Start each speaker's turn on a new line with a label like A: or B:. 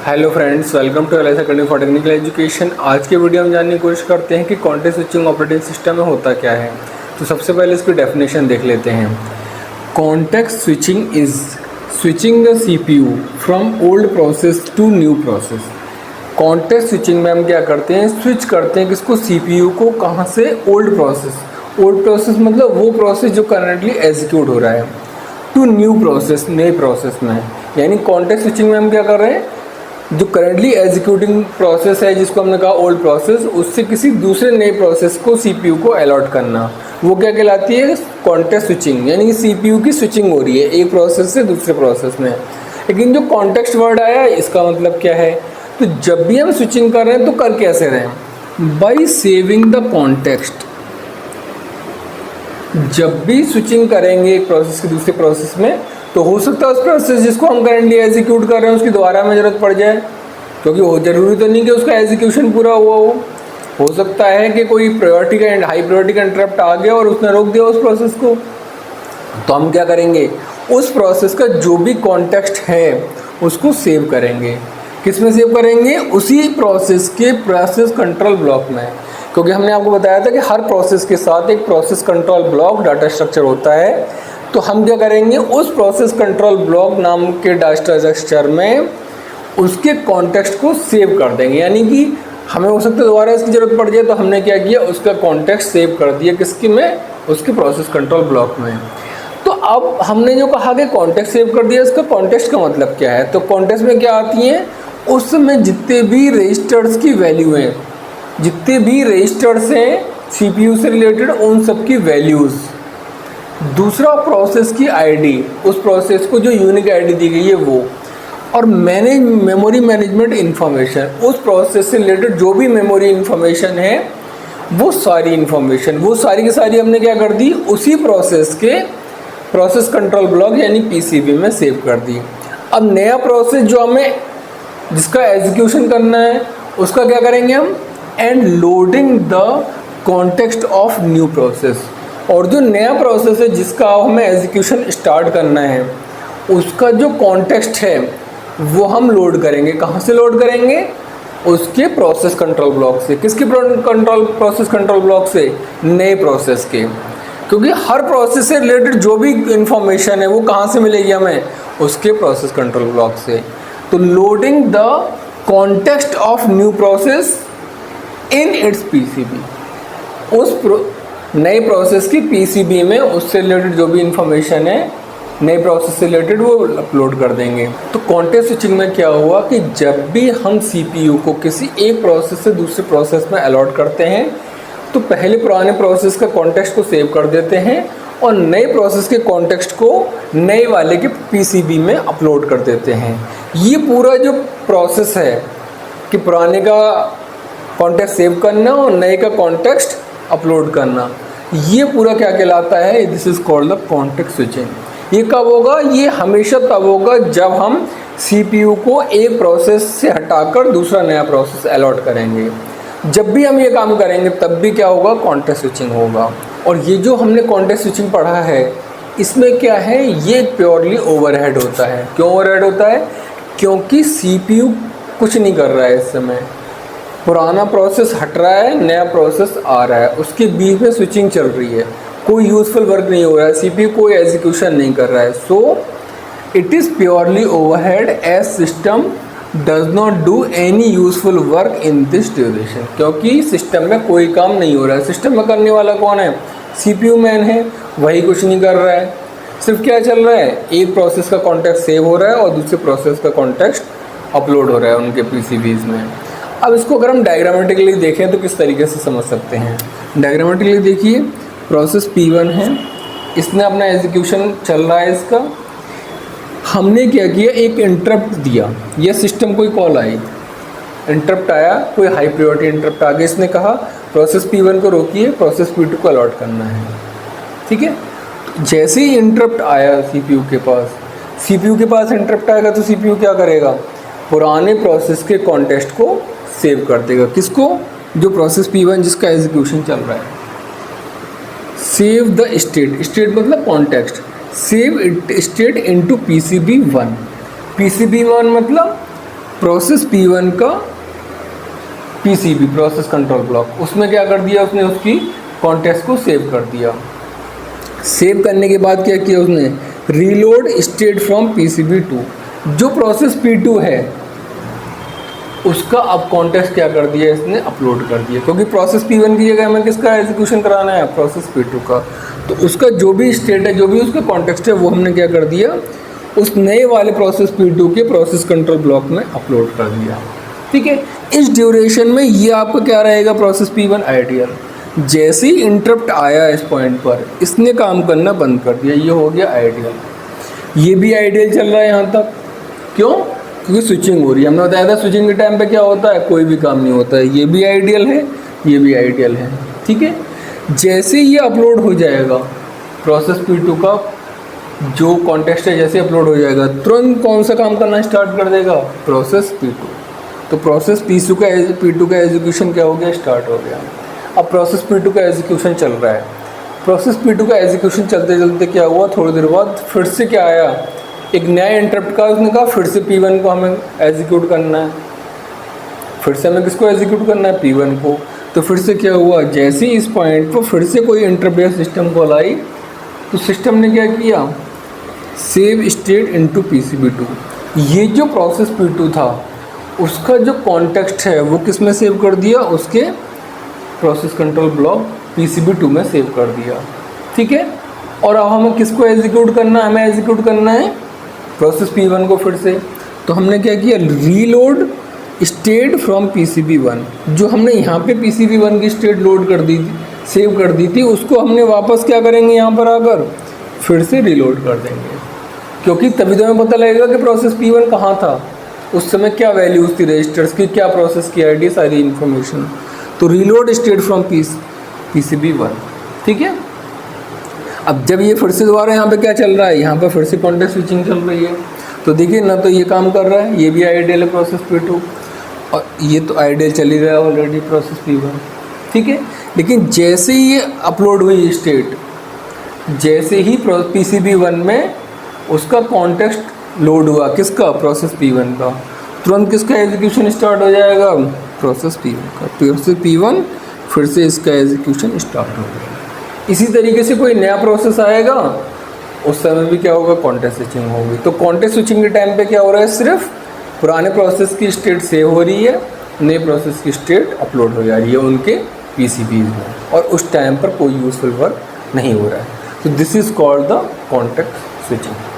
A: Hello friends, welcome to LS academy for technical education. आज के video में जानने की कोशिश करते हैं कि कॉन्टेक्स्ट स्विचिंग ऑपरेटिंग सिस्टम में होता क्या है। तो सबसे पहले इसकी डेफिनेशन देख लेते हैं। Context switching is switching the CPU from old process to new process. Context switching में हम क्या करते हैं, स्विच करते हैं किसको, सीपीयू को। कहाँ से? ओल्ड प्रोसेस मतलब वो प्रोसेस जो करंटली एग्जीक्यूट हो रहा है, टू न्यू प्रोसेस, नए प्रोसेस में। यानी कॉन्टेक्स्ट स्विचिंग में हम क्या कर रहे हैं, जो करंटली एग्जीक्यूटिंग प्रोसेस है जिसको हमने कहा ओल्ड प्रोसेस, उससे किसी दूसरे नए प्रोसेस को सीपीयू को अलॉट करना, वो क्या कहलाती है, कॉन्टेक्स्ट स्विचिंग। यानी सीपीयू की स्विचिंग हो रही है एक प्रोसेस से दूसरे प्रोसेस में। लेकिन जो कॉन्टेक्स्ट वर्ड आया है इसका मतलब क्या है, तो जब भी हम स्विचिंग कर रहे हैं तो कर कैसे रहे हैं, बाई सेविंग द कॉन्टेक्स्ट। जब भी स्विचिंग करेंगे एक प्रोसेस से दूसरे प्रोसेस में, तो हो सकता है उस प्रोसेस जिसको हम करंटली एग्जीक्यूट कर रहे हैं उसकी दोबारा में ज़रूरत पड़ जाए, क्योंकि वो ज़रूरी तो नहीं कि उसका एग्जीक्यूशन पूरा हुआ हो सकता है कि कोई प्रायोरिटी का हाई प्रायोरिटी का इंटरप्ट आ गया और उसने रोक दिया उस प्रोसेस को। तो हम क्या करेंगे, उस प्रोसेस का जो भी कॉन्टेक्स्ट है उसको सेव करेंगे। किस में सेव करेंगे? उसी प्रोसेस के प्रोसेस कंट्रोल ब्लॉक में, क्योंकि हमने आपको बताया था कि हर प्रोसेस के साथ एक process control block data structure होता है। तो हम क्या करेंगे, उस प्रोसेस कंट्रोल ब्लॉक नाम के डाटा स्ट्रक्चर में उसके कॉन्टेक्स्ट को सेव कर देंगे। यानी कि हमें हो सकता है दोबारा इसकी ज़रूरत पड़ जाए, तो हमने क्या किया, उसका कॉन्टेक्स्ट सेव कर दिया किसकी में, उसके प्रोसेस कंट्रोल ब्लॉक में। तो अब हमने जो कहा कि कॉन्टेक्स्ट सेव कर दिया, इसका कॉन्टेक्स्ट का मतलब क्या है, तो कॉन्टेक्स्ट में क्या आती हैं, उसमें जितने भी रजिस्टर्स की वैल्यू हैं, जितने भी रजिस्टर्स हैं सीपीयू से रिलेटेड, उन सब की वैल्यूज़। दूसरा प्रोसेस की आईडी, उस प्रोसेस को जो यूनिक आईडी दी गई है वो। और मेमोरी मैनेजमेंट इन्फॉर्मेशन, उस प्रोसेस से रिलेटेड जो भी मेमोरी इन्फॉर्मेशन है वो सारी इन्फॉर्मेशन, वो सारी की सारी हमने क्या कर दी, उसी प्रोसेस के प्रोसेस कंट्रोल ब्लॉक यानी पीसीबी में सेव कर दी। अब नया प्रोसेस जो हमें जिसका एग्जीक्यूशन करना है उसका क्या करेंगे हम, and loading the context of new process. और जो नया प्रोसेस है जिसका हमें एग्जीक्यूशन स्टार्ट करना है उसका जो कॉन्टेक्स्ट है वो हम लोड करेंगे। कहाँ से लोड करेंगे? उसके प्रोसेस कंट्रोल ब्लॉक से। किसके प्रोसेस कंट्रोल ब्लॉक से? नए प्रोसेस के। क्योंकि हर प्रोसेस से रिलेटेड जो भी इंफॉर्मेशन है वो कहाँ से मिलेगी हमें, उसके प्रोसेस कंट्रोल ब्लॉक से। तो loading the context of new process in its PCB, उस नए प्रोसेस की पीसीबी में उससे रिलेटेड जो भी इंफॉर्मेशन है नए प्रोसेस से रिलेटेड वो अपलोड कर देंगे। तो कॉन्टेक्स्ट स्विचिंग में क्या हुआ कि जब भी हम सीपीयू को किसी एक प्रोसेस से दूसरे प्रोसेस में अलॉट करते हैं तो पहले पुराने प्रोसेस का कॉन्टेक्स्ट को सेव कर देते हैं और नए प्रोसेस के कॉन्टेक्स्ट को नए वाले के पीसीबी में अपलोड कर देते हैं। ये पूरा जो प्रोसेस है कि पुराने का कॉन्टेक्स्ट सेव करना और नए का कॉन्टेक्स्ट अपलोड करना, ये पूरा क्या कहलाता है, this is called the context switching. ये कब होगा? ये हमेशा तब होगा जब हम सीपीयू को एक प्रोसेस से हटाकर दूसरा नया प्रोसेस अलॉट करेंगे। जब भी हम ये काम करेंगे तब भी क्या होगा, कॉन्टेक्स्ट स्विचिंग होगा। और ये जो हमने कॉन्टेक्स्ट स्विचिंग पढ़ा है इसमें क्या है, ये प्योरली ओवरहेड होता है। क्यों ओवरहेड होता है? क्योंकि सीपीयू कुछ नहीं कर रहा है इस समय, पुराना प्रोसेस हट रहा है, नया प्रोसेस आ रहा है, उसके बीच में स्विचिंग चल रही है, कोई यूजफुल वर्क नहीं हो रहा है, सीपीयू कोई एग्जीक्यूशन नहीं कर रहा है। So it is purely overhead as system does not do any useful work in this duration. क्योंकि सिस्टम में कोई काम नहीं हो रहा है। सिस्टम में करने वाला कौन है? सीपीयू मैन है, वही कुछ नहीं कर रहा है। सिर्फ क्या चल रहा है, एक प्रोसेस का कॉन्टेक्स्ट सेव हो रहा है और दूसरे प्रोसेस का कॉन्टेक्स्ट अपलोड हो रहा है उनके पीसीबीज में। अब इसको अगर हम डायग्रामेटिकली देखें तो किस तरीके से समझ सकते हैं। डायग्रामेटिकली देखिए, प्रोसेस P1 है, इसने अपना एग्जीक्यूशन चल रहा है इसका। हमने क्या किया, एक इंटरप्ट दिया, यह सिस्टम कोई कॉल आई, इंटरप्ट आया, कोई हाई प्रायोरिटी इंटरप्ट आ गया, इसने कहा प्रोसेस P1 को रोकिए, प्रोसेस P2 को अलॉट करना है। ठीक है, जैसे ही इंटरप्ट आया सीपीयू के पास इंटरप्ट आएगा तो सीपीयू क्या करेगा, पुराने प्रोसेस के कॉन्टेक्स्ट को सेव कर देगा। किसको? जो प्रोसेस P1 जिसका एग्जीक्यूशन चल रहा है। सेव द स्टेट, स्टेट मतलब context, save state into PCB1। PCB1 मतलब प्रोसेस P1 का PCB प्रोसेस कंट्रोल ब्लॉक, उसमें क्या कर दिया उसने, उसकी कॉन्टेक्स्ट को सेव कर दिया। सेव करने के बाद क्या किया उसने, रीलोड स्टेट फ्रॉम PCB2, जो प्रोसेस P2 है उसका अब कॉन्टेक्स्ट क्या कर दिया इसने, अपलोड कर दिया, क्योंकि प्रोसेस P1 की जगह हमें किसका एग्जीक्यूशन कराना है, प्रोसेस P2 का। तो उसका जो भी स्टेट है, जो भी उसका कॉन्टेक्स्ट है, वो हमने क्या कर दिया, उस नए वाले प्रोसेस P2 के प्रोसेस कंट्रोल ब्लॉक में अपलोड कर दिया। ठीक है, इस ड्यूरेशन में ये आपका क्या रहेगा, प्रोसेस P1 आइडियल। जैसे ही इंटरप्ट आया इस पॉइंट पर, इसने काम करना बंद कर दिया, ये हो गया आइडियल। ये भी आइडियल चल रहा है यहाँ तक, क्यों, क्योंकि स्विचिंग हो रही है। हमने बताया था स्विचिंग के टाइम पे क्या होता है, कोई भी काम नहीं होता है। ये भी आइडियल है, ये भी आइडियल है। ठीक है, जैसे ये अपलोड हो जाएगा प्रोसेस P2 का जो कॉन्टेक्स्ट है, जैसे अपलोड हो जाएगा तुरंत कौन सा काम करना स्टार्ट कर देगा, प्रोसेस P2। तो प्रोसेस P2 का एग्जीक्यूशन क्या हो गया, स्टार्ट हो गया। अब प्रोसेस P2 का एग्जीक्यूशन चल रहा है। प्रोसेस P2 का एग्जीक्यूशन चलते चलते क्या हुआ, थोड़ी देर बाद फिर से क्या आया, एक नया इंटरप्ट का। उसने कहा फिर से P1 को हमें एग्जीक्यूट करना है, फिर से हमें किसको एग्जीक्यूट करना है, P1 को। तो फिर से क्या हुआ, जैसे ही इस पॉइंट पर फिर से कोई इंटरप्ट सिस्टम कॉल आई, तो सिस्टम ने क्या किया, सेव स्टेट इनटू PCB2। ये जो प्रोसेस P2 था उसका जो कॉन्टेक्स्ट है वो किस में सेव कर दिया, उसके प्रोसेस कंट्रोल ब्लॉक PCB2 में सेव कर दिया। ठीक है, और अब हमें किसको एग्जीक्यूट करना है, हमें एग्जीक्यूट करना है प्रोसेस P1 को फिर से। तो हमने क्या किया, रीलोड स्टेट फ्रॉम PCB1, जो हमने यहाँ पे PCB1 की स्टेट लोड कर दी थी, सेव कर दी थी, उसको हमने वापस क्या करेंगे, यहाँ पर आकर फिर से रीलोड कर देंगे, क्योंकि तभी तो हमें पता लगेगा कि प्रोसेस P1 कहाँ था, उस समय क्या वैल्यूज़ थी रजिस्टर्स की, क्या प्रोसेस की आईडी, सारी इन्फॉर्मेशन। तो रीलोड स्टेट फ्रॉम PCB1। ठीक है, अब जब ये फिर से दोबारा यहाँ पे क्या चल रहा है, यहाँ पर फिर से कॉन्टेक्स्ट स्विचिंग चल रही है। तो देखिए ना, तो ये काम कर रहा है, ये भी आइडियल है प्रोसेस P2, और ये तो आइडियल चल ही रहा है ऑलरेडी प्रोसेस P1। ठीक है, लेकिन जैसे ही ये अपलोड हुई स्टेट, जैसे ही PCB1 में उसका कॉन्टेक्स्ट लोड हुआ, किसका, प्रोसेस P1 का, तुरंत किसका एग्जीक्यूशन स्टार्ट हो जाएगा, प्रोसेस P1 का। प्रोसेस P1 फिर से इसका एग्जीक्यूशन स्टार्ट हो गया। इसी तरीके से कोई नया प्रोसेस आएगा, उस समय भी क्या होगा, कॉन्टेक्स्ट स्विचिंग होगी। तो कॉन्टेक्स्ट स्विचिंग के टाइम पे क्या हो रहा है, सिर्फ पुराने प्रोसेस की स्टेट सेव हो रही है, नए प्रोसेस की स्टेट अपलोड हो जा रही है उनके PCBs में, और उस टाइम पर कोई यूजफुल वर्क नहीं हो रहा है। तो this is called the context switching.